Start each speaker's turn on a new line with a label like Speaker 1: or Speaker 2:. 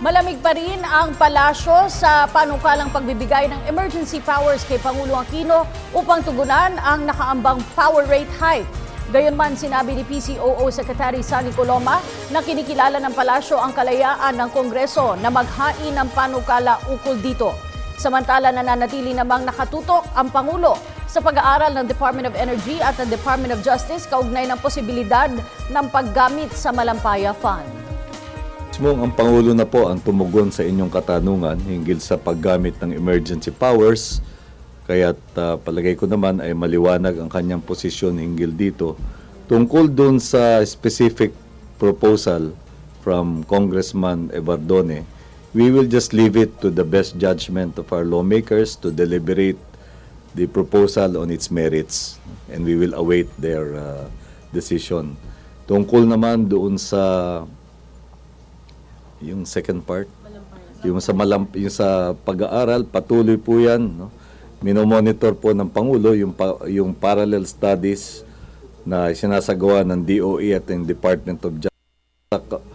Speaker 1: Malamig pa rin ang palasyo sa panukalang pagbibigay ng emergency powers kay Pangulong Aquino upang tugunan ang nakaambang power rate hike. Gayunman, sinabi ni PCOO Secretary Sani Coloma na kinikilala ng palasyo ang kalayaan ng Kongreso na maghain ng panukala ukol dito. Samantala, nananatili namang nakatutok ang Pangulo sa pag-aaral ng Department of Energy at ng Department of Justice kaugnay ng posibilidad ng paggamit sa Malampaya Fund.
Speaker 2: Mismo ang Pangulo na po ang tumugon sa inyong katanungan hinggil sa paggamit ng emergency powers, kaya't palagay ko naman ay maliwanag ang kanyang posisyon hinggil dito. Tungkol doon sa specific proposal from Congressman Evardone, we will just leave it to the best judgment of our lawmakers to deliberate the proposal on its merits, and we will await their decision. Tungkol naman doon sa yung second part, yung sa pag-aaral, patuloy po yan, no? Minomonitor po ng Pangulo yung parallel studies na sinasagawa ng DOE at ng Department of Justice